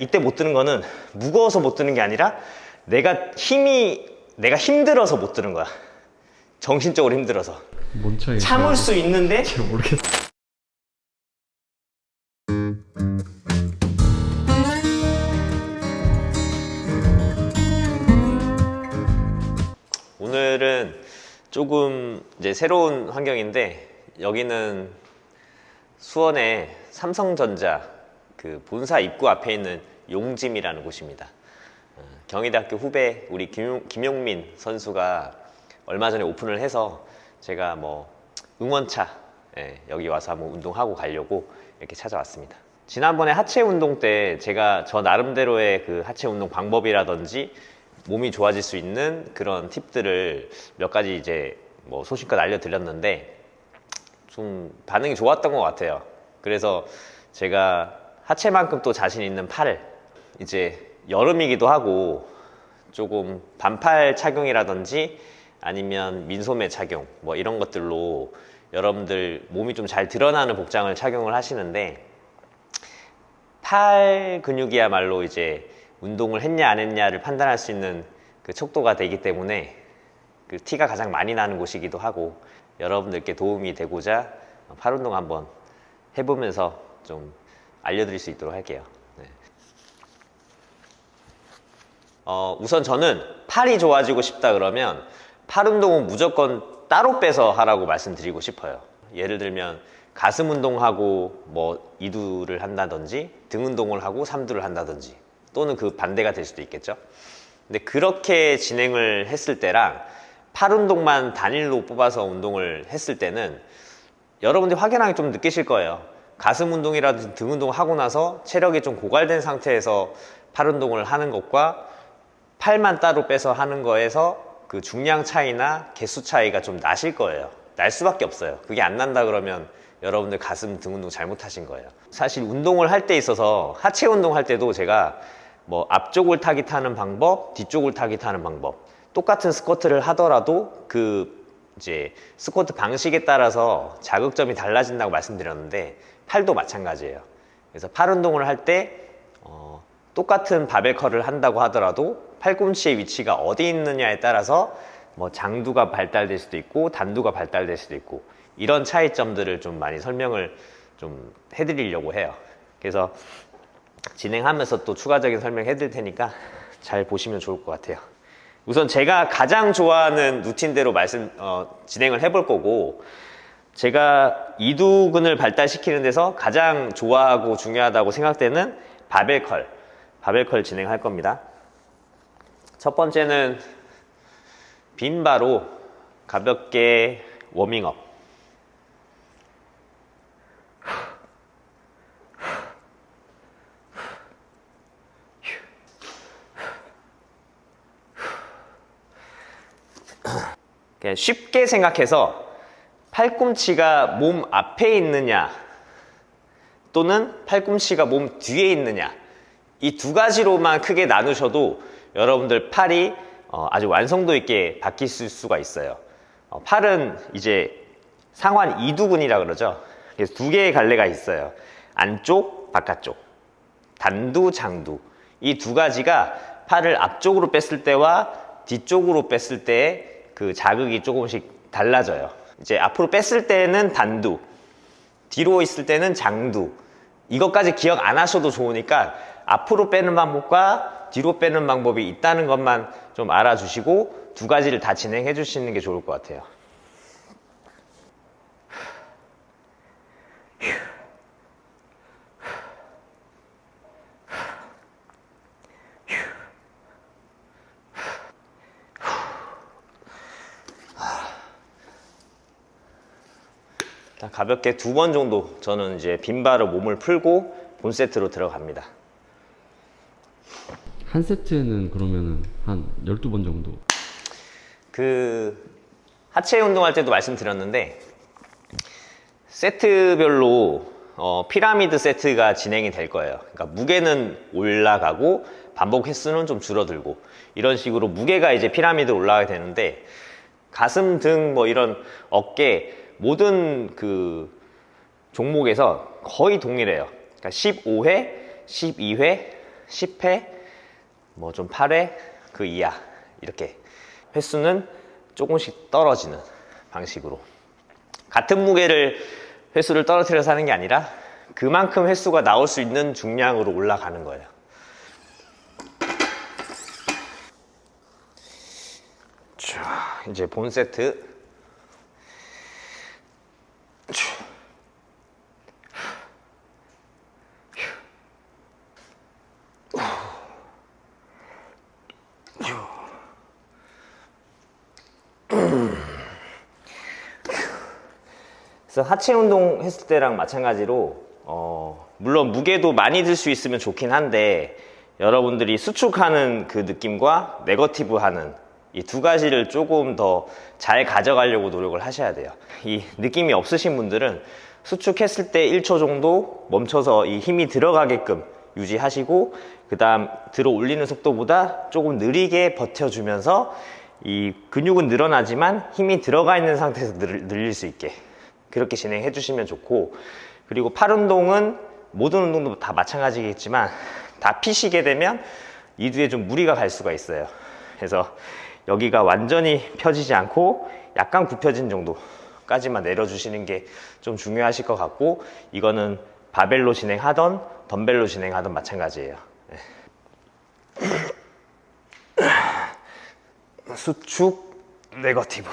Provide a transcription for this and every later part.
이때 못 드는 거는 무거워서 못 드는 게 아니라 내가 힘들어서 못 드는 거야. 정신적으로 힘들어서. 뭔 차이? 참을 수 있는데 잘 모르겠어. 오늘은 조금 이제 새로운 환경인데, 여기는 수원의 삼성전자 그 본사 입구 앞에 있는 용짐이라는 곳입니다. 경희대학교 후배 우리 김용민 선수가 얼마 전에 오픈을 해서 제가 뭐 응원차 여기 와서 한번 운동하고 가려고 이렇게 찾아왔습니다. 지난번에 하체 운동 때 제가 저 나름대로의 그 하체 운동 방법이라든지 몸이 좋아질 수 있는 그런 팁들을 몇 가지 이제 뭐 소신껏 알려드렸는데 좀 반응이 좋았던 것 같아요. 그래서 제가 하체만큼 또 자신 있는 팔, 이제 여름이기도 하고 조금 반팔 착용이라든지 아니면 민소매 착용 뭐 이런 것들로 여러분들 몸이 좀 잘 드러나는 복장을 착용을 하시는데, 팔 근육이야말로 이제 운동을 했냐 안 했냐를 판단할 수 있는 그 척도가 되기 때문에 그 티가 가장 많이 나는 곳이기도 하고, 여러분들께 도움이 되고자 팔 운동 한번 해보면서 좀 알려드릴 수 있도록 할게요. 네. 우선 저는 팔이 좋아지고 싶다 그러면 팔 운동은 무조건 따로 빼서 하라고 말씀드리고 싶어요. 예를 들면 가슴 운동하고 뭐 2두를 한다든지 등 운동을 하고 3두를 한다든지, 또는 그 반대가 될 수도 있겠죠. 근데 그렇게 진행을 했을 때랑 팔 운동만 단일로 뽑아서 운동을 했을 때는 여러분들이 확연하게 좀 느끼실 거예요. 가슴 운동이라든지 등 운동을 하고 나서 체력이 좀 고갈된 상태에서 팔 운동을 하는 것과 팔만 따로 빼서 하는 거에서 그 중량 차이나 개수 차이가 좀 나실 거예요. 날 수밖에 없어요. 그게 안 난다 그러면 여러분들 가슴 등 운동 잘못하신 거예요. 사실 운동을 할 때 있어서 하체 운동 할 때도 제가 뭐 앞쪽을 타깃하는 방법, 뒤쪽을 타깃하는 방법, 똑같은 스쿼트를 하더라도 그 이제 스쿼트 방식에 따라서 자극점이 달라진다고 말씀드렸는데, 팔도 마찬가지예요. 그래서 팔 운동을 할 때 똑같은 바벨 컬을 한다고 하더라도 팔꿈치의 위치가 어디 있느냐에 따라서 뭐 장두가 발달될 수도 있고 단두가 발달될 수도 있고, 이런 차이점들을 좀 많이 설명을 좀 해드리려고 해요. 그래서 진행하면서 또 추가적인 설명 해드릴 테니까 잘 보시면 좋을 것 같아요. 우선 제가 가장 좋아하는 루틴대로 진행을 해볼 거고, 제가 이두근을 발달시키는 데서 가장 좋아하고 중요하다고 생각되는 바벨컬 진행할 겁니다. 첫 번째는 빈바로 가볍게 워밍업. 그냥 쉽게 생각해서 팔꿈치가 몸 앞에 있느냐 또는 팔꿈치가 몸 뒤에 있느냐, 이 두 가지로만 크게 나누셔도 여러분들 팔이 아주 완성도 있게 바뀌실 수가 있어요. 팔은 이제 상완 이두근이라 그러죠. 그래서 두 개의 갈래가 있어요. 안쪽, 바깥쪽, 단두, 장두. 이 두 가지가 팔을 앞쪽으로 뺐을 때와 뒤쪽으로 뺐을 때의 그 자극이 조금씩 달라져요. 이제 앞으로 뺐을 때는 단두, 뒤로 있을 때는 장두. 이것까지 기억 안 하셔도 좋으니까 앞으로 빼는 방법과 뒤로 빼는 방법이 있다는 것만 좀 알아주시고 두 가지를 다 진행해 주시는 게 좋을 것 같아요. 가볍게 2번 정도 저는 이제 빈바로 몸을 풀고 본 세트로 들어갑니다. 한 세트에는 그러면은 한 12번 정도? 그 하체 운동할 때도 말씀드렸는데, 세트별로 피라미드 세트가 진행이 될 거예요. 그러니까 무게는 올라가고 반복 횟수는 좀 줄어들고, 이런 식으로 무게가 이제 피라미드로 올라가게 되는데, 가슴, 등, 뭐 이런 어깨 모든 그 종목에서 거의 동일해요. 그러니까 15회, 12회, 10회, 뭐 좀 8회 그 이하 이렇게 횟수는 조금씩 떨어지는 방식으로 같은 무게를 횟수를 떨어뜨려서 하는 게 아니라 그만큼 횟수가 나올 수 있는 중량으로 올라가는 거예요. 자, 이제 본 세트. 그래서 하체 운동 했을 때랑 마찬가지로 물론 무게도 많이 들 수 있으면 좋긴 한데 여러분들이 수축하는 그 느낌과 네거티브 하는 이 두 가지를 조금 더 잘 가져가려고 노력을 하셔야 돼요. 이 느낌이 없으신 분들은 수축했을 때 1초 정도 멈춰서 이 힘이 들어가게끔 유지하시고 그 다음 들어 올리는 속도보다 조금 느리게 버텨주면서 이 근육은 늘어나지만 힘이 들어가 있는 상태에서 늘릴 수 있게 그렇게 진행해 주시면 좋고, 그리고 팔 운동은 모든 운동도 다 마찬가지겠지만 다 피시게 되면 이두에 좀 무리가 갈 수가 있어요. 그래서 여기가 완전히 펴지지 않고 약간 굽혀진 정도까지만 내려주시는 게 좀 중요하실 것 같고, 이거는 바벨로 진행하던 덤벨로 진행하던 마찬가지예요. 수축 네거티브.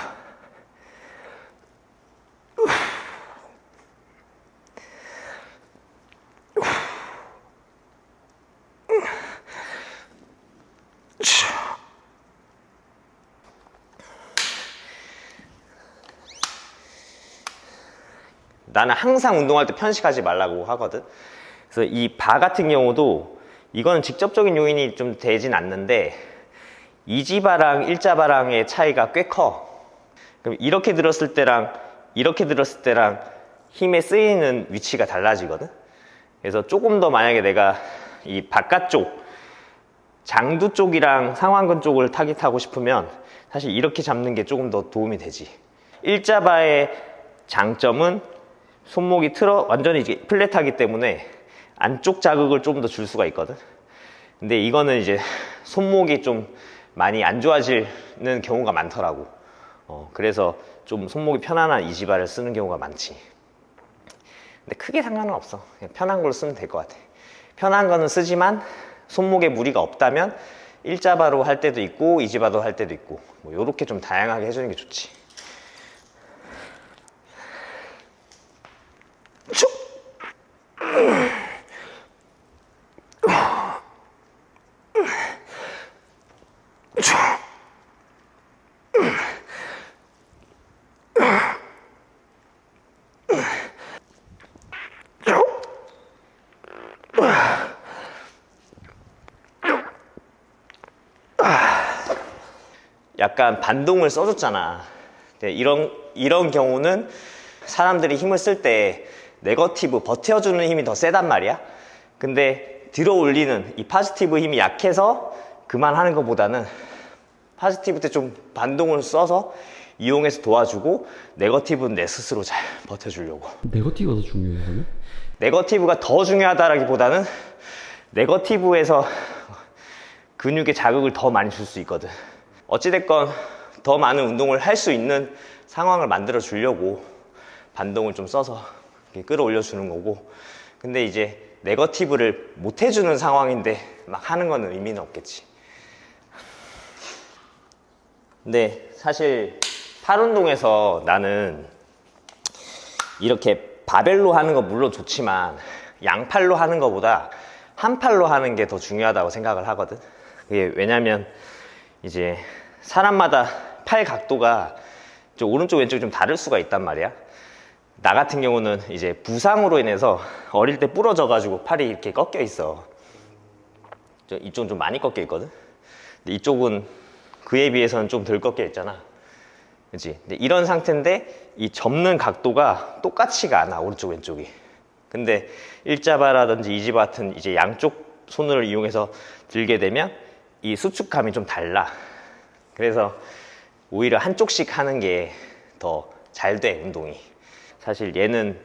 나는 항상 운동할 때 편식하지 말라고 하거든. 그래서 이 바 같은 경우도 이거는 직접적인 요인이 좀 되진 않는데 이지바랑 일자바랑의 차이가 꽤 커. 그럼 이렇게 들었을 때랑 이렇게 들었을 때랑 힘에 쓰이는 위치가 달라지거든. 그래서 조금 더 만약에 내가 이 바깥쪽 장두 쪽이랑 상완근 쪽을 타깃하고 싶으면 사실 이렇게 잡는 게 조금 더 도움이 되지. 일자바의 장점은 손목이 완전히 이제 플랫하기 때문에 안쪽 자극을 좀 더 줄 수가 있거든. 근데 이거는 이제 손목이 좀 많이 안 좋아지는 경우가 많더라고. 그래서 좀 손목이 편안한 이지바를 쓰는 경우가 많지. 근데 크게 상관은 없어. 그냥 편한 걸로 쓰면 될 것 같아. 편한 거는 쓰지만 손목에 무리가 없다면 일자바로 할 때도 있고 이지바도 할 때도 있고 뭐 요렇게 좀 다양하게 해주는 게 좋지. 약간 반동을 써줬잖아. 이런 경우는 사람들이 힘을 쓸 때 네거티브 버텨주는 힘이 더 세단 말이야. 근데 들어 올리는 이 파지티브 힘이 약해서 그만하는 것보다는 파지티브 때 좀 반동을 써서 이용해서 도와주고 네거티브는 내 스스로 잘 버텨주려고. 네거티브가 더 중요해요, 그러면? 네거티브가 더 중요하다라기보다는 네거티브에서 근육에 자극을 더 많이 줄 수 있거든. 어찌됐건 더 많은 운동을 할 수 있는 상황을 만들어 주려고 반동을 좀 써서 이렇게 끌어올려 주는 거고, 근데 이제 네거티브를 못 해주는 상황인데 막 하는 거는 의미는 없겠지. 근데 사실 팔 운동에서 나는 이렇게 바벨로 하는 거 물론 좋지만 양팔로 하는 거보다 한 팔로 하는 게 더 중요하다고 생각을 하거든. 그게 왜냐면 이제 사람마다 팔 각도가 좀 오른쪽 왼쪽이 좀 다를 수가 있단 말이야. 나 같은 경우는 이제 부상으로 인해서 어릴 때 부러져 가지고 팔이 이렇게 꺾여 있어. 이쪽은 좀 많이 꺾여 있거든. 근데 이쪽은 그에 비해서는 좀 덜 꺾여 있잖아. 그치? 근데 이런 상태인데 이 접는 각도가 똑같지가 않아, 오른쪽 왼쪽이. 근데 일자바라든지 이지바 같은 이제 양쪽 손을 이용해서 들게 되면 이 수축감이 좀 달라. 그래서 오히려 한쪽씩 하는 게 더 잘 돼, 운동이. 사실 얘는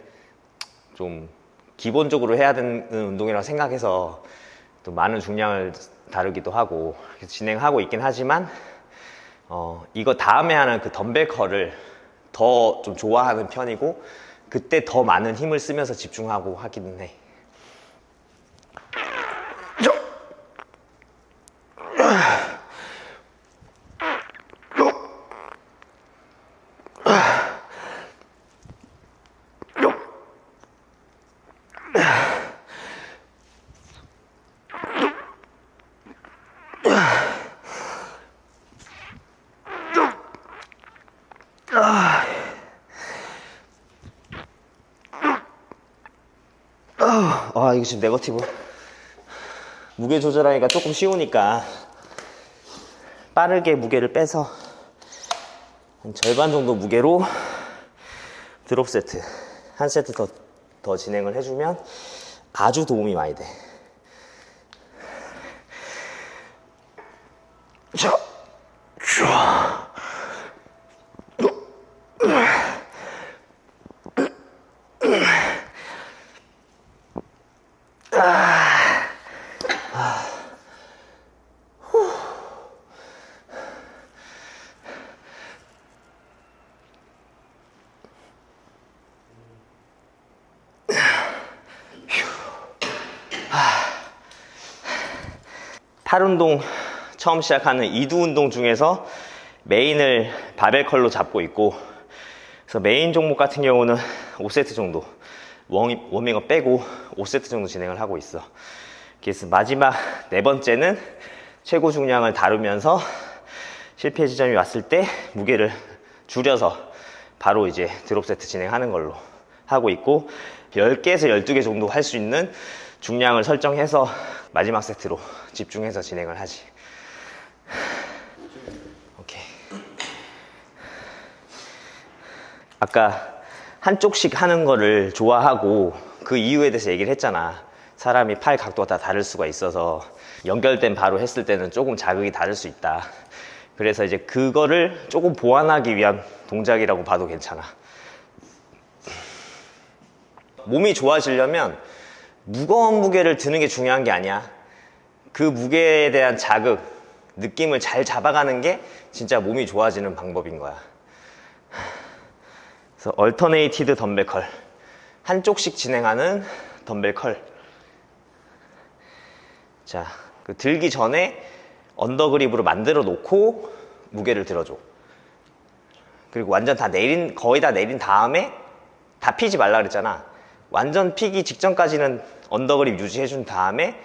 좀 기본적으로 해야 되는 운동이라고 생각해서 또 많은 중량을 다루기도 하고 진행하고 있긴 하지만 이거 다음에 하는 그 덤벨 컬을 더 좀 좋아하는 편이고 그때 더 많은 힘을 쓰면서 집중하고 하기는 해. 이거 지금 네거티브. 무게 조절하기가 조금 쉬우니까 빠르게 무게를 빼서 한 절반 정도 무게로 드롭 세트 한 세트 더 진행을 해주면 아주 도움이 많이 돼. 자, 팔 운동 처음 시작하는 이두 운동 중에서 메인을 바벨 컬로 잡고 있고, 그래서 메인 종목 같은 경우는 5세트 정도 워밍업 빼고 5세트 정도 진행을 하고 있어. 그래서 마지막 네 번째는 최고 중량을 다루면서 실패 지점이 왔을 때 무게를 줄여서 바로 이제 드롭 세트 진행하는 걸로 하고 있고, 10개에서 12개 정도 할 수 있는 중량을 설정해서 마지막 세트로 집중해서 진행을 하지. 오케이. 아까 한쪽씩 하는 거를 좋아하고 그 이유에 대해서 얘기를 했잖아. 사람이 팔 각도가 다 다를 수가 있어서 연결된 바로 했을 때는 조금 자극이 다를 수 있다. 그래서 이제 그거를 조금 보완하기 위한 동작이라고 봐도 괜찮아. 몸이 좋아지려면 무거운 무게를 드는 게 중요한 게 아니야. 그 무게에 대한 자극, 느낌을 잘 잡아가는 게 진짜 몸이 좋아지는 방법인 거야. 그래서 얼터네이티드 덤벨 컬, 한쪽씩 진행하는 덤벨 컬. 자, 그 들기 전에 언더그립으로 만들어 놓고 무게를 들어줘. 그리고 완전 다 거의 다 내린 다음에 다 피지 말라 그랬잖아. 완전 피기 직전까지는 언더그립 유지해준 다음에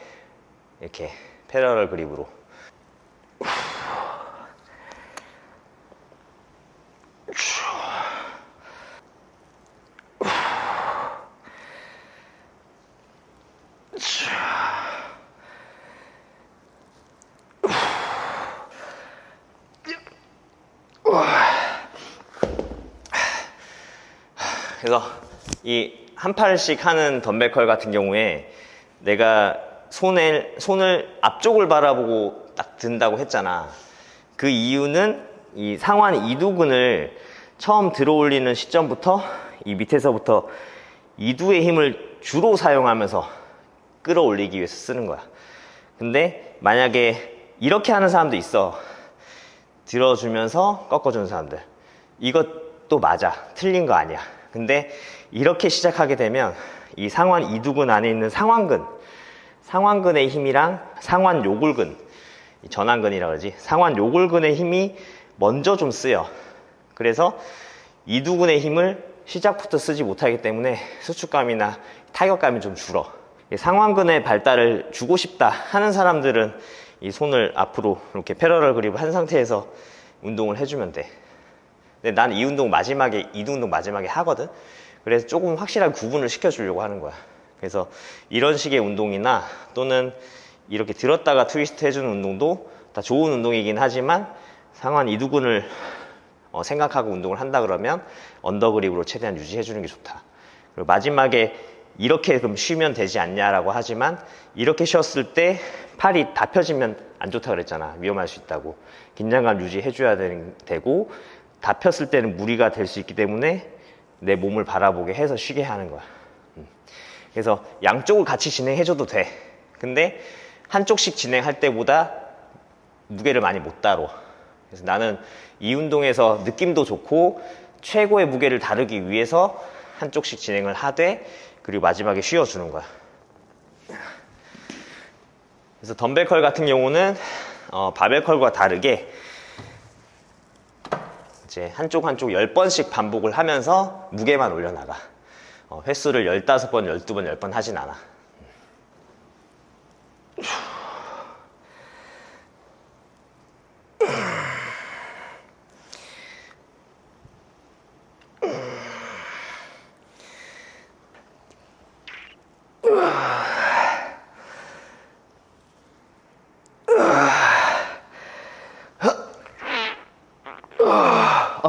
이렇게 패러럴 그립으로. 그래서 이 한 팔씩 하는 덤벨 컬 같은 경우에 내가 손을 앞쪽을 바라보고 딱 든다고 했잖아. 그 이유는 이 상완 이두근을 처음 들어 올리는 시점부터 이 밑에서부터 이두의 힘을 주로 사용하면서 끌어올리기 위해서 쓰는 거야. 근데 만약에 이렇게 하는 사람도 있어. 들어주면서 꺾어주는 사람들. 이것도 맞아. 틀린 거 아니야. 근데 이렇게 시작하게 되면 이 상완 이두근 안에 있는 상완근의 힘이랑 상완 요골근, 전완근이라고 그러지, 상완 요골근의 힘이 먼저 좀 쓰여. 그래서 이두근의 힘을 시작부터 쓰지 못하기 때문에 수축감이나 타격감이 좀 줄어. 상완근의 발달을 주고 싶다 하는 사람들은 이 손을 앞으로 이렇게 패러럴 그립을 한 상태에서 운동을 해주면 돼. 근데 난 이 운동 마지막에, 이두 운동 마지막에 하거든. 그래서 조금 확실하게 구분을 시켜주려고 하는 거야. 그래서 이런 식의 운동이나 또는 이렇게 들었다가 트위스트 해주는 운동도 다 좋은 운동이긴 하지만 상완 이두근을 생각하고 운동을 한다 그러면 언더그립으로 최대한 유지해주는 게 좋다. 그리고 마지막에 이렇게 그럼 쉬면 되지 않냐라고 하지만 이렇게 쉬었을 때 팔이 다 펴지면 안 좋다 그랬잖아. 위험할 수 있다고. 긴장감 유지해줘야 되고 다 폈을 때는 무리가 될 수 있기 때문에 내 몸을 바라보게 해서 쉬게 하는 거야. 그래서 양쪽을 같이 진행해줘도 돼. 근데 한쪽씩 진행할 때보다 무게를 많이 못 다뤄. 그래서 나는 이 운동에서 느낌도 좋고 최고의 무게를 다루기 위해서 한쪽씩 진행을 하되 그리고 마지막에 쉬어주는 거야. 그래서 덤벨 컬 같은 경우는 바벨 컬과 다르게 이제 한쪽 10번씩 반복을 하면서 무게만 올려나가. 횟수를 15번, 12번, 10번 하진 않아.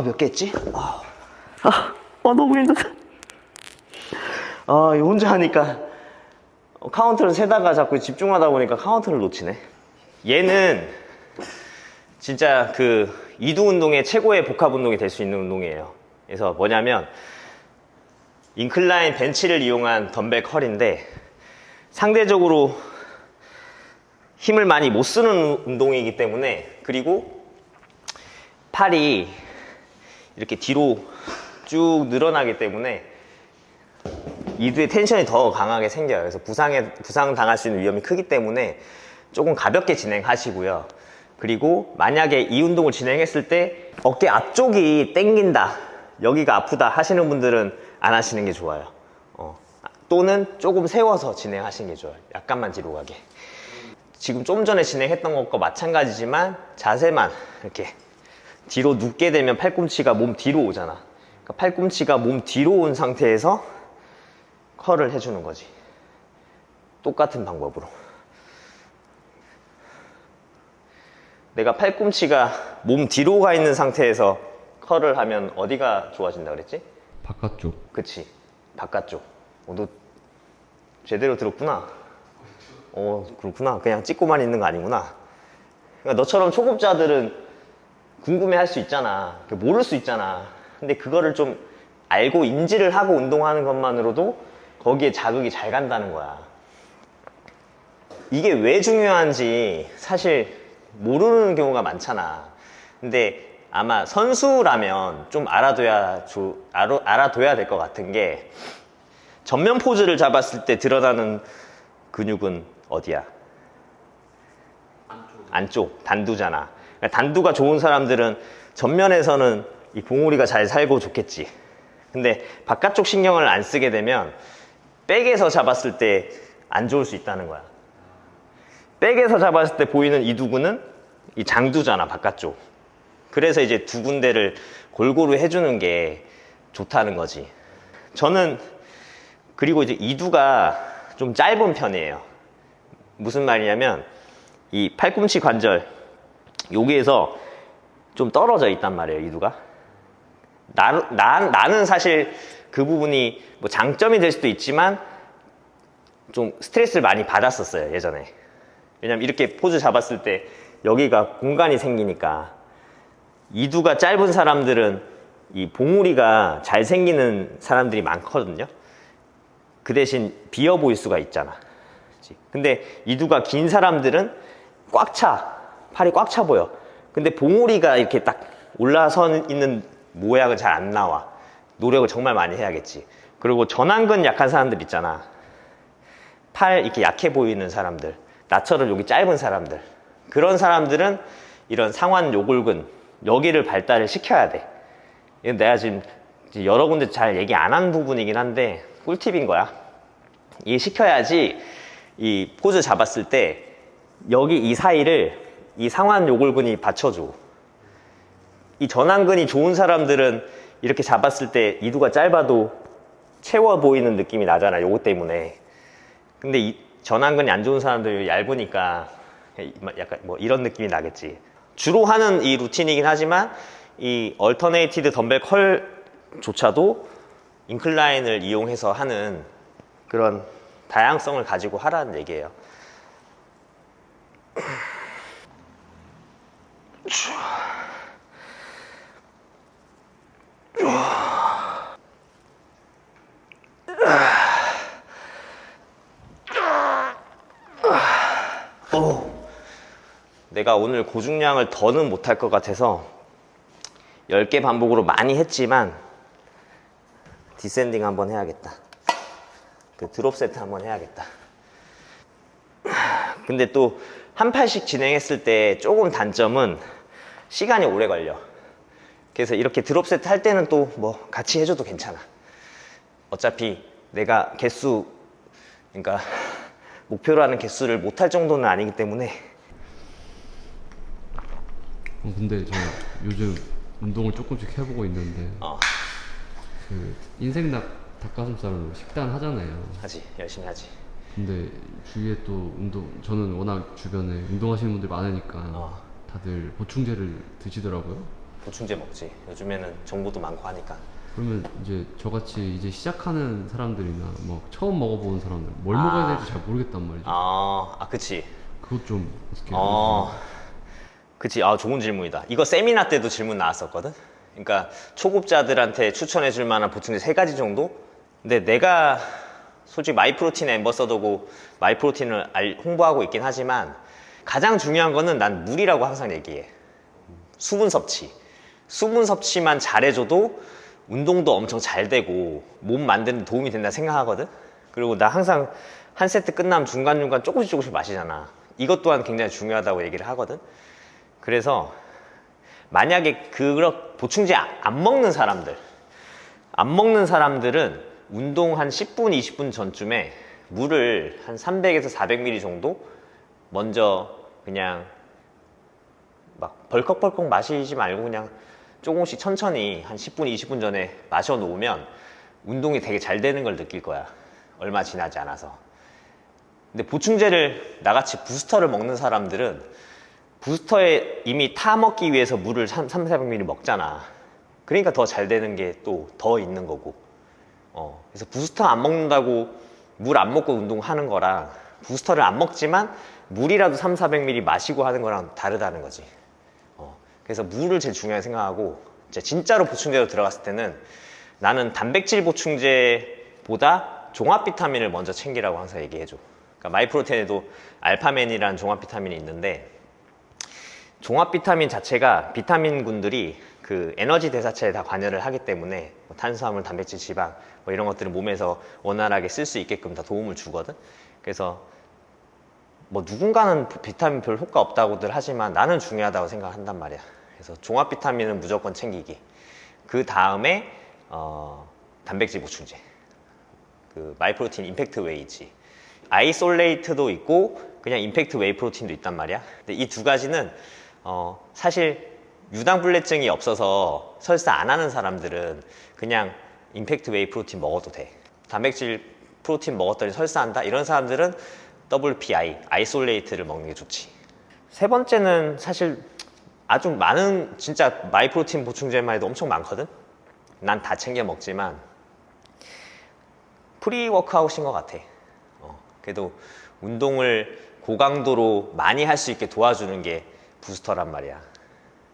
몇 개 했지? 너무 힘들다. 이거 혼자 하니까 카운트를 세다가 자꾸 집중하다 보니까 카운트를 놓치네. 얘는 진짜 그 이두 운동의 최고의 복합 운동이 될 수 있는 운동이에요. 그래서 뭐냐면 인클라인 벤치를 이용한 덤벨 컬인데 상대적으로 힘을 많이 못 쓰는 운동이기 때문에, 그리고 팔이 이렇게 뒤로 쭉 늘어나기 때문에 이두의 텐션이 더 강하게 생겨요. 그래서 부상 당할 수 있는 위험이 크기 때문에 조금 가볍게 진행하시고요. 그리고 만약에 이 운동을 진행했을 때 어깨 앞쪽이 땡긴다, 여기가 아프다 하시는 분들은 안 하시는 게 좋아요. 또는 조금 세워서 진행하시는 게 좋아요. 약간만 뒤로 가게. 지금 좀 전에 진행했던 것과 마찬가지지만 자세만 이렇게 뒤로 눕게 되면 팔꿈치가 몸 뒤로 오잖아. 그러니까 팔꿈치가 몸 뒤로 온 상태에서 컬을 해주는 거지. 똑같은 방법으로. 내가 팔꿈치가 몸 뒤로 가 있는 상태에서 컬을 하면 어디가 좋아진다 그랬지? 바깥쪽. 그치, 바깥쪽. 너 제대로 들었구나. 그렇구나. 그냥 찍고만 있는 거 아니구나. 그러니까 너처럼 초급자들은 궁금해할 수 있잖아. 모를 수 있잖아. 근데 그거를 좀 알고 인지를 하고 운동하는 것만으로도 거기에 자극이 잘 간다는 거야. 이게 왜 중요한지 사실 모르는 경우가 많잖아. 근데 아마 선수라면 좀 알아둬야 될 것 같은 게, 전면 포즈를 잡았을 때 드러나는 근육은 어디야? 안쪽, 단두잖아. 단두가 좋은 사람들은 전면에서는 이 봉우리가 잘 살고 좋겠지. 근데 바깥쪽 신경을 안 쓰게 되면 백에서 잡았을 때 안 좋을 수 있다는 거야. 백에서 잡았을 때 보이는 이 두근은 이 장두잖아, 바깥쪽. 그래서 이제 두 군데를 골고루 해주는 게 좋다는 거지. 저는 그리고 이제 이두가 좀 짧은 편이에요. 무슨 말이냐면 이 팔꿈치 관절 여기에서 좀 떨어져 있단 말이에요, 이두가. 나는 사실 그 부분이 뭐 장점이 될 수도 있지만 좀 스트레스를 많이 받았었어요, 예전에. 왜냐면 이렇게 포즈 잡았을 때 여기가 공간이 생기니까. 이두가 짧은 사람들은 이 봉우리가 잘 생기는 사람들이 많거든요. 그 대신 비어 보일 수가 있잖아. 근데 이두가 긴 사람들은 꽉 차. 팔이 꽉 차 보여. 근데 봉우리가 이렇게 딱 올라서 있는 모양은 잘 안 나와. 노력을 정말 많이 해야겠지. 그리고 전완근 약한 사람들 있잖아. 팔 이렇게 약해 보이는 사람들, 나처럼 여기 짧은 사람들, 그런 사람들은 이런 상완 요골근 여기를 발달을 시켜야 돼. 이건 내가 지금 여러 군데 잘 얘기 안 한 부분이긴 한데 꿀팁인 거야. 이게 시켜야지 이 포즈 잡았을 때 여기 이 사이를 이 상완 요골근이 받쳐줘. 이 전완근이 좋은 사람들은 이렇게 잡았을 때 이두가 짧아도 채워 보이는 느낌이 나잖아, 요거 때문에. 근데 이 전완근이 안 좋은 사람들이 얇으니까 약간 뭐 이런 느낌이 나겠지. 주로 하는 이 루틴이긴 하지만 이 얼터네이티드 덤벨 컬조차도 인클라인을 이용해서 하는 그런 다양성을 가지고 하라는 얘기예요. 내가 오늘 고중량을 더는 못할 것 같아서 10개 반복으로 많이 했지만 디센딩 한번 해야겠다. 그 드롭 세트 한번 해야겠다. 근데 또 한 팔씩 진행했을 때 조금 단점은 시간이 오래 걸려. 그래서 이렇게 드롭 세트 할 때는 또 뭐 같이 해줘도 괜찮아. 어차피 내가 개수, 그러니까 목표로 하는 개수를 못할 정도는 아니기 때문에. 근데 저 요즘 운동을 조금씩 해보고 있는데 그 인생 닭가슴살로 식단 하잖아요. 하지, 열심히 하지. 근데 주위에 또 저는 워낙 주변에 운동하시는 분들 많으니까 다들 보충제를 드시더라고요. 보충제 먹지. 요즘에는 정보도 많고 하니까. 그러면 이제 저같이 이제 시작하는 사람들이나 뭐 처음 먹어보는 사람들 뭘 먹어야 될지 잘 모르겠단 말이죠. 그치. 그것 좀 어떻게 그치. 좋은 질문이다. 이거 세미나 때도 질문 나왔었거든. 그러니까 초급자들한테 추천해 줄 만한 보충제 3가지 정도? 근데 내가 솔직히 마이프로틴 앰버서더고 마이프로틴을 홍보하고 있긴 하지만 가장 중요한 거는 난 물이라고 항상 얘기해. 수분 섭취만 잘해줘도 운동도 엄청 잘 되고 몸 만드는 데 도움이 된다 생각하거든. 그리고 나 항상 한 세트 끝나면 중간중간 조금씩 마시잖아. 이것 또한 굉장히 중요하다고 얘기를 하거든. 그래서 만약에 보충제 안 먹는 사람들은 운동 한 10분, 20분 전쯤에 물을 한 300에서 400ml 정도 먼저 그냥 막 벌컥벌컥 마시지 말고 그냥 조금씩 천천히 한 10분, 20분 전에 마셔 놓으면 운동이 되게 잘 되는 걸 느낄 거야. 얼마 지나지 않아서. 근데 보충제를 나같이 부스터를 먹는 사람들은 부스터에 이미 타 먹기 위해서 물을 300~400ml 먹잖아. 그러니까 더 잘 되는 게 또 더 있는 거고. 그래서 부스터 안 먹는다고 물 안 먹고 운동하는 거랑 부스터를 안 먹지만 물이라도 300~400ml 마시고 하는 거랑 다르다는 거지. 그래서 물을 제일 중요하게 생각하고 진짜로 보충제로 들어갔을 때는 나는 단백질 보충제보다 종합 비타민을 먼저 챙기라고 항상 얘기해줘. 그러니까 마이프로틴에도 알파맨이라는 종합 비타민이 있는데 종합 비타민 자체가 비타민군들이 그 에너지 대사체에 다 관여를 하기 때문에 뭐 탄수화물, 단백질, 지방 뭐 이런 것들을 몸에서 원활하게 쓸 수 있게끔 다 도움을 주거든. 그래서 뭐 누군가는 비타민 별 효과 없다고들 하지만 나는 중요하다고 생각한단 말이야. 그래서 종합 비타민은 무조건 챙기기. 그 다음에 단백질 보충제. 그 마이프로틴 임팩트 웨이지. 아이솔레이트도 있고 그냥 임팩트 웨이 프로틴도 있단 말이야. 근데 이 2가지는 사실 유당불내증이 없어서 설사 안 하는 사람들은 그냥 임팩트 웨이 프로틴 먹어도 돼. 단백질 프로틴 먹었더니 설사한다 이런 사람들은 WPI, 아이솔레이트를 먹는 게 좋지. 3번째는 사실 아주 많은 진짜 마이프로틴 보충제만 해도 엄청 많거든. 난 다 챙겨 먹지만 프리워크아웃인 것 같아. 그래도 운동을 고강도로 많이 할 수 있게 도와주는 게 부스터란 말이야.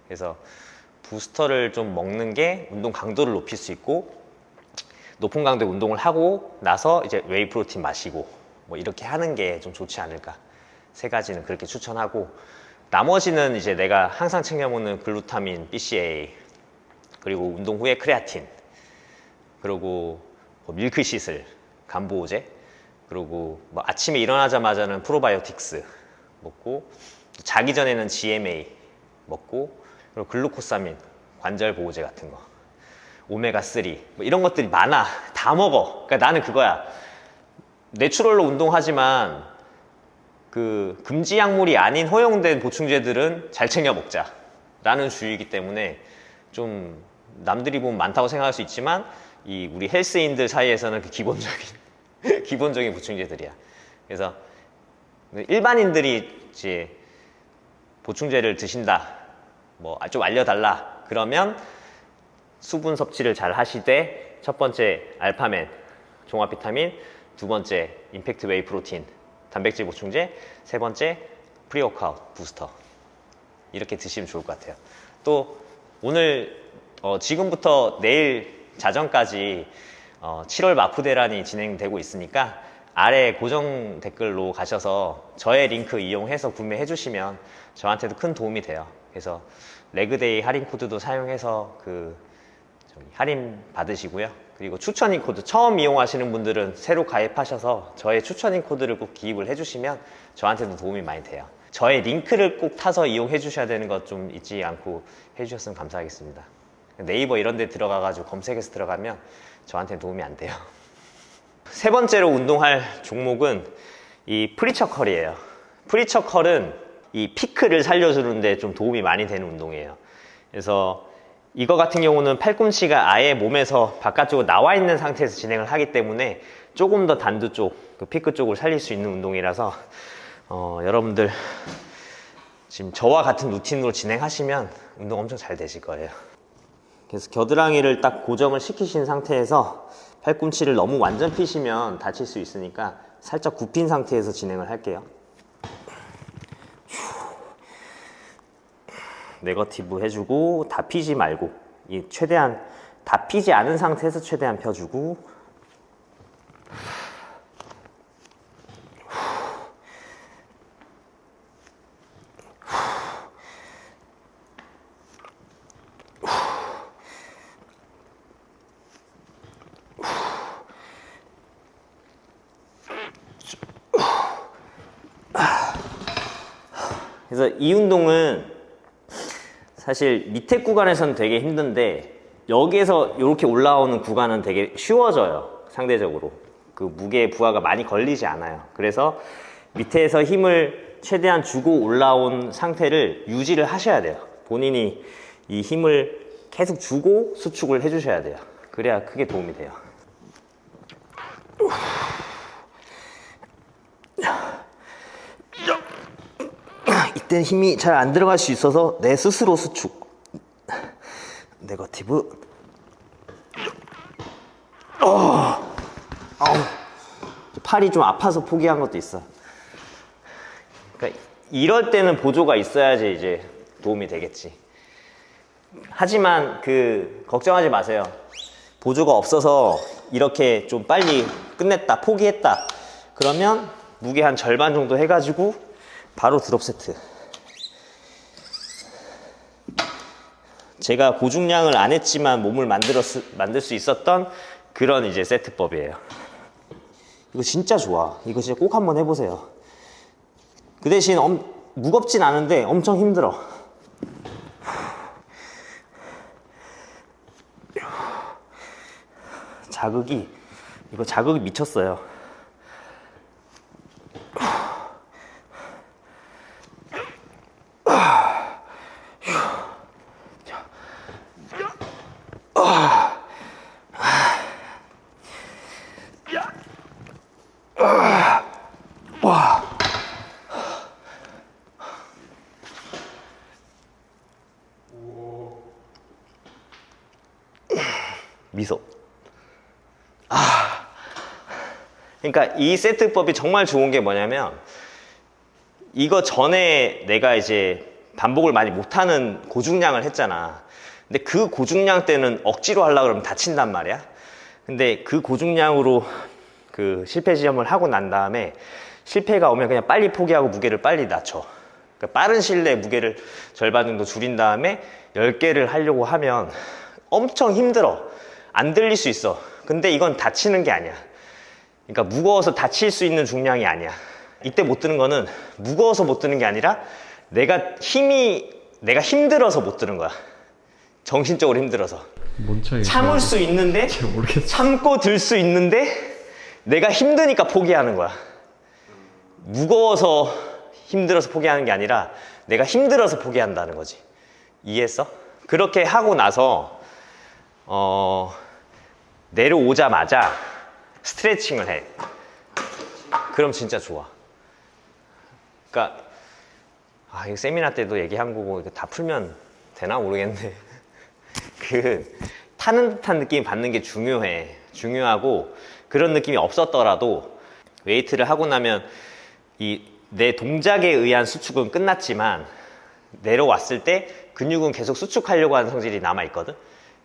그래서 부스터를 좀 먹는 게 운동 강도를 높일 수 있고 높은 강도의 운동을 하고 나서 이제 웨이 프로틴 마시고 뭐 이렇게 하는 게 좀 좋지 않을까. 3가지는 그렇게 추천하고 나머지는 이제 내가 항상 챙겨 먹는 글루타민, BCAA 그리고 운동 후에 크레아틴 그리고 뭐 밀크시슬, 간보호제 그리고 뭐 아침에 일어나자마자는 프로바이오틱스 먹고 자기 전에는 GMA 먹고 그리고 글루코사민, 관절 보호제 같은 거 오메가3 뭐 이런 것들이 많아. 다 먹어. 그러니까 나는 그거야. 내추럴로 운동하지만 그 금지 약물이 아닌 허용된 보충제들은 잘 챙겨 먹자 라는 주의이기 때문에 좀 남들이 보면 많다고 생각할 수 있지만 이 우리 헬스인들 사이에서는 그 기본적인 보충제들이야. 그래서 일반인들이 이제 보충제를 드신다 뭐 좀 알려달라 그러면 수분 섭취를 잘 하시되 첫 번째 알파맨 종합 비타민, 2번째 임팩트 웨이 프로틴 단백질 보충제, 3번째 프리워크아웃 부스터 이렇게 드시면 좋을 것 같아요. 또 오늘 지금부터 내일 자정까지 7월 마푸대란이 진행되고 있으니까 아래 고정 댓글로 가셔서 저의 링크 이용해서 구매해 주시면 저한테도 큰 도움이 돼요. 그래서 레그데이 할인 코드도 사용해서 할인 받으시고요. 그리고 추천인 코드 처음 이용하시는 분들은 새로 가입하셔서 저의 추천인 코드를 꼭 기입을 해주시면 저한테도 도움이 많이 돼요. 저의 링크를 꼭 타서 이용해 주셔야 되는 것 좀 잊지 않고 해주셨으면 감사하겠습니다. 네이버 이런 데 들어가가지고 검색해서 들어가면 저한테는 도움이 안 돼요. 세 번째로 운동할 종목은 이 프리처 컬이에요. 프리처 컬은 이 피크를 살려주는데 좀 도움이 많이 되는 운동이에요. 그래서 이거 같은 경우는 팔꿈치가 아예 몸에서 바깥쪽으로 나와 있는 상태에서 진행을 하기 때문에 조금 더 단두 쪽, 그 피크 쪽을 살릴 수 있는 운동이라서 여러분들 지금 저와 같은 루틴으로 진행하시면 운동 엄청 잘 되실 거예요. 그래서 겨드랑이를 딱 고정을 시키신 상태에서 팔꿈치를 너무 완전 피시면 다칠 수 있으니까 살짝 굽힌 상태에서 진행을 할게요. 네거티브 해주고 다 피지 말고 최대한 다 피지 않은 상태에서 최대한 펴주고 그래서 이 운동은 사실 밑에 구간에서는 되게 힘든데 여기에서 이렇게 올라오는 구간은 되게 쉬워져요. 상대적으로 그 무게 부하가 많이 걸리지 않아요. 그래서 밑에서 힘을 최대한 주고 올라온 상태를 유지를 하셔야 돼요. 본인이 이 힘을 계속 주고 수축을 해주셔야 돼요. 그래야 크게 도움이 돼요. 이때 힘이 잘 안 들어갈 수 있어서 내 스스로 수축. 네거티브. 팔이 좀 아파서 포기한 것도 있어. 그러니까 이럴 때는 보조가 있어야지 이제 도움이 되겠지. 하지만 걱정하지 마세요. 보조가 없어서 이렇게 좀 빨리 끝냈다, 포기했다. 그러면 무게 한 절반 정도 해가지고 바로 드롭 세트. 제가 고중량을 안 했지만 몸을 만들 수 있었던 그런 이제 세트법이에요. 이거 진짜 좋아. 이거 진짜 꼭 한번 해보세요. 그 대신 무겁진 않은데 엄청 힘들어. 자극이 미쳤어요. 미소. 그러니까 이 세트법이 정말 좋은 게 뭐냐면 이거 전에 내가 이제 반복을 많이 못하는 고중량을 했잖아. 근데 그 고중량 때는 억지로 하려고 그러면 다친단 말이야. 근데 그 고중량으로 실패 지점을 하고 난 다음에 실패가 오면 그냥 빨리 포기하고 무게를 빨리 낮춰. 그러니까 빠른 시일 내에 무게를 절반 정도 줄인 다음에 10개를 하려고 하면 엄청 힘들어. 안 들릴 수 있어. 근데 이건 다치는 게 아니야. 그러니까 무거워서 다칠 수 있는 중량이 아니야. 이때 못 드는 거는 무거워서 못 드는 게 아니라 내가 힘들어서 못 드는 거야. 정신적으로 힘들어서. 뭔 차이? 참을 수 있는데, 참고 들 수 있는데 내가 힘드니까 포기하는 거야. 무거워서 힘들어서 포기하는 게 아니라 내가 힘들어서 포기한다는 거지. 이해했어? 그렇게 하고 나서 내려오자마자 스트레칭을 해. 그럼 진짜 좋아. 그러니까 이거 세미나 때도 얘기한 거고 이거 다 풀면 되나 모르겠는데 타는 듯한 느낌이 받는 게 중요하고 그런 느낌이 없었더라도 웨이트를 하고 나면 내 동작에 의한 수축은 끝났지만 내려왔을 때 근육은 계속 수축하려고 하는 성질이 남아있거든.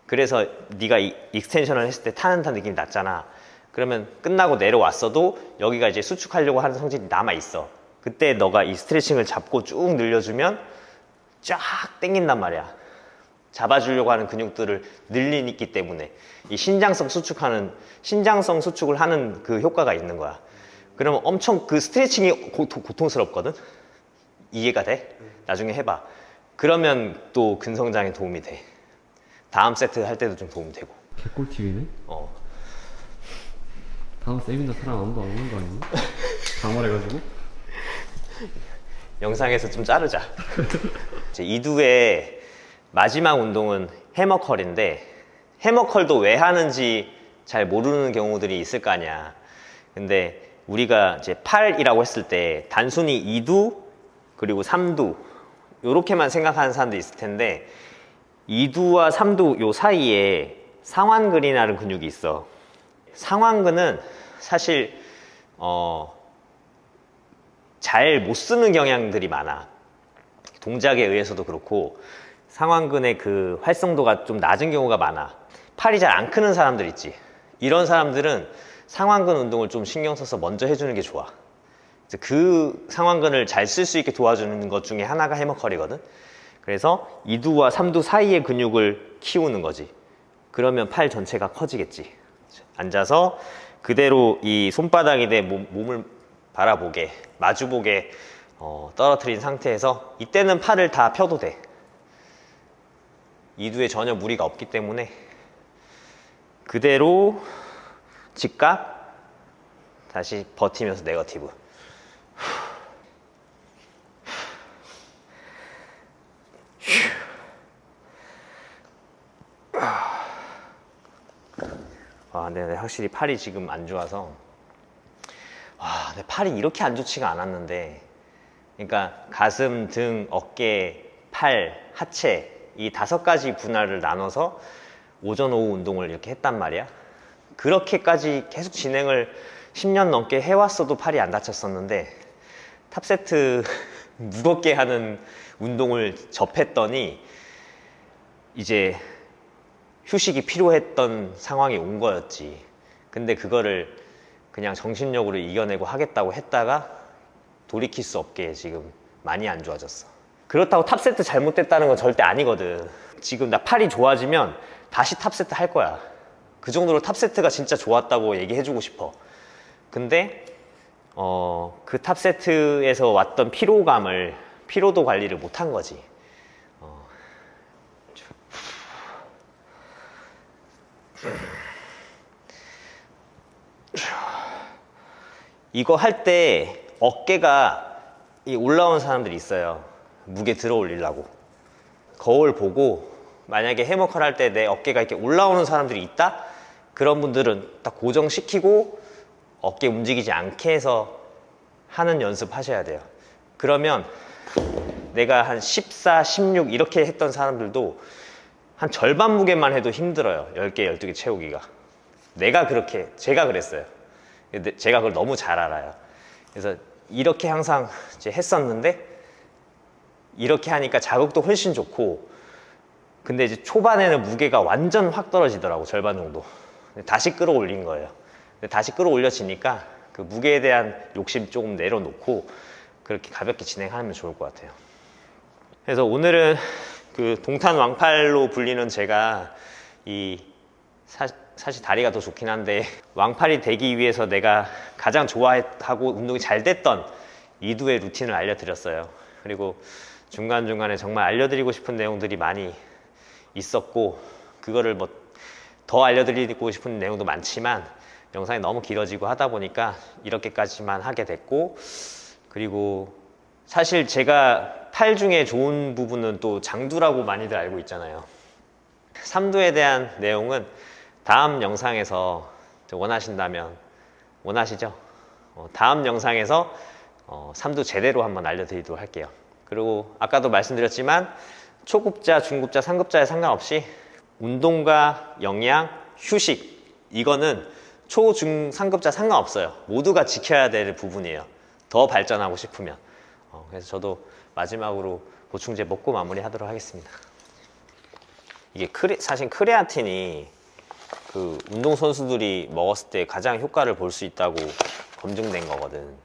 그래서 네가 익스텐션을 했을 때 타는 듯한 느낌이 났잖아. 그러면 끝나고 내려왔어도 여기가 이제 수축하려고 하는 성질이 남아있어. 그때 너가 이 스트레칭을 잡고 쭉 늘려주면 쫙 당긴단 말이야. 잡아주려고 하는 근육들을 늘리기 때문에 이 신장성 수축을 하는 그 효과가 있는 거야. 그러면 엄청 그 스트레칭이 고통스럽거든? 이해가 돼? 나중에 해봐. 그러면 또 근성장에 도움이 돼. 다음 세트 할 때도 좀 도움이 되고. 개꿀팁이네. 다음 세미나 사람 아무도 안 오는 거 아니니? 강화해가지고. 영상에서 좀 자르자. 이제 이두의 마지막 운동은 해머컬인데, 해머컬도 왜 하는지 잘 모르는 경우들이 있을 거 아니야. 근데 우리가 이제 팔이라고 했을 때 단순히 이두 그리고 삼두 요렇게만 생각하는 사람도 있을 텐데, 이두와 삼두 요 사이에 상완근이라는 근육이 있어. 상완근은 사실 잘 못 쓰는 경향들이 많아. 동작에 의해서도 그렇고 상완근의 그 활성도가 좀 낮은 경우가 많아. 팔이 잘 안 크는 사람들 있지. 이런 사람들은 상완근 운동을 좀 신경 써서 먼저 해주는 게 좋아. 그 상완근을 잘 쓸 수 있게 도와주는 것 중에 하나가 해머컬이거든. 그래서 이두와 삼두 사이의 근육을 키우는 거지. 그러면 팔 전체가 커지겠지. 앉아서 그대로 이 손바닥이 내 몸을 바라보게, 마주보게 떨어뜨린 상태에서 이때는 팔을 다 펴도 돼. 이두에 전혀 무리가 없기 때문에 그대로 직각, 다시 버티면서 네거티브. 근데 확실히 팔이 지금 안 좋아서, 내 팔이 이렇게 안 좋지가 않았는데, 그러니까 가슴, 등, 어깨, 팔, 하체 이 5가지 분할을 나눠서 오전, 오후 운동을 이렇게 했단 말이야. 그렇게까지 계속 진행을 10년 넘게 해왔어도 팔이 안 다쳤었는데, 탑세트 무겁게 하는 운동을 접했더니 이제 휴식이 필요했던 상황이 온 거였지. 근데 그거를 그냥 정신력으로 이겨내고 하겠다고 했다가 돌이킬 수 없게 지금 많이 안 좋아졌어. 그렇다고 탑세트 잘못됐다는 건 절대 아니거든. 지금 나 팔이 좋아지면 다시 탑세트 할 거야. 그 정도로 탑세트가 진짜 좋았다고 얘기해주고 싶어. 근데 그 탑세트에서 왔던 피로도 관리를 못한 거지. 이거 할 때 어깨가 올라온 사람들이 있어요. 무게 들어 올리려고. 거울 보고 만약에 해머컬 할 때 내 어깨가 이렇게 올라오는 사람들이 있다? 그런 분들은 딱 고정시키고 어깨 움직이지 않게 해서 하는 연습 하셔야 돼요. 그러면 내가 한 14, 16 이렇게 했던 사람들도 한 절반 무게만 해도 힘들어요. 10개, 12개 채우기가. 제가 그랬어요. 제가 그걸 너무 잘 알아요. 그래서 이렇게 항상 이제 했었는데, 이렇게 하니까 자극도 훨씬 좋고, 근데 이제 초반에는 무게가 완전 확 떨어지더라고. 절반 정도. 다시 끌어올린 거예요. 다시 끌어올려지니까 그 무게에 대한 욕심 조금 내려놓고 그렇게 가볍게 진행하면 좋을 것 같아요. 그래서 오늘은 그 동탄 왕팔로 불리는 제가 사실 다리가 더 좋긴 한데, 왕팔이 되기 위해서 내가 가장 좋아하고 운동이 잘 됐던 이두의 루틴을 알려드렸어요. 그리고 중간중간에 정말 알려드리고 싶은 내용들이 많이 있었고, 그거를 뭐 더 알려드리고 싶은 내용도 많지만 영상이 너무 길어지고 하다 보니까 이렇게까지만 하게 됐고, 그리고 사실 제가 팔 중에 좋은 부분은 또 장두라고 많이들 알고 있잖아요. 삼두에 대한 내용은 다음 영상에서 원하시죠? 다음 영상에서 삼두 제대로 한번 알려드리도록 할게요. 그리고 아까도 말씀드렸지만 초급자, 중급자, 상급자에 상관없이 운동과 영양, 휴식, 이거는 초, 중, 상급자 상관없어요. 모두가 지켜야 될 부분이에요. 더 발전하고 싶으면. 그래서 저도 마지막으로 보충제 먹고 마무리하도록 하겠습니다. 이게 사실 크레아틴이 그 운동 선수들이 먹었을 때 가장 효과를 볼 수 있다고 검증된 거거든.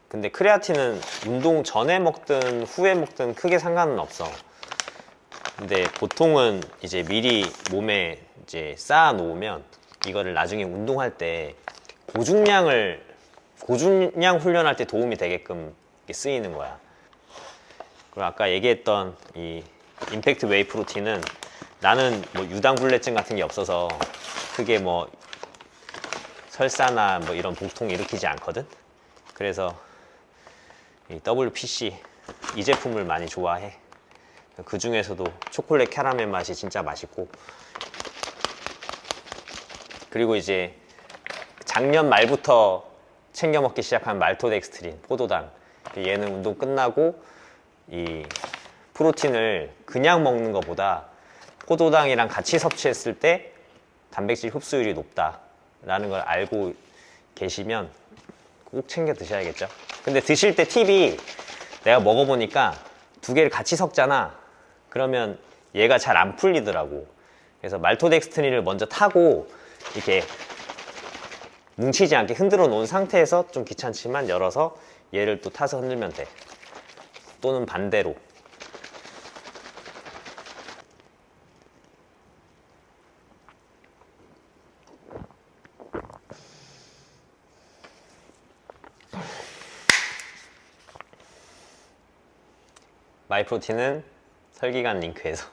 근데 크레아틴은 운동 전에 먹든 후에 먹든 크게 상관은 없어. 근데 보통은 이제 미리 몸에 이제 쌓아 놓으면 이거를 나중에 운동할 때 고중량 훈련할 때 도움이 되게끔 이렇게 쓰이는 거야. 그리고 아까 얘기했던 이 임팩트 웨이 프로틴은 나는 뭐 유당불내증 같은 게 없어서 크게 뭐 설사나 뭐 이런 복통 일으키지 않거든. 그래서 이 WPC 이 제품을 많이 좋아해. 그 중에서도 초콜릿 캐러멜 맛이 진짜 맛있고, 그리고 이제 작년 말부터 챙겨 먹기 시작한 말토덱스트린, 포도당. 얘는 운동 끝나고 이 프로틴을 그냥 먹는 것보다 포도당이랑 같이 섭취했을 때 단백질 흡수율이 높다라는 걸 알고 계시면 꼭 챙겨 드셔야겠죠. 근데 드실 때 팁이, 내가 먹어보니까 두 개를 같이 섞잖아. 그러면 얘가 잘 안 풀리더라고. 그래서 말토덱스트린을 먼저 타고 이렇게 뭉치지 않게 흔들어 놓은 상태에서, 좀 귀찮지만 열어서 얘를 또 타서 흔들면 돼. 또는 반대로. 마이프로틴은 설기관 링크에서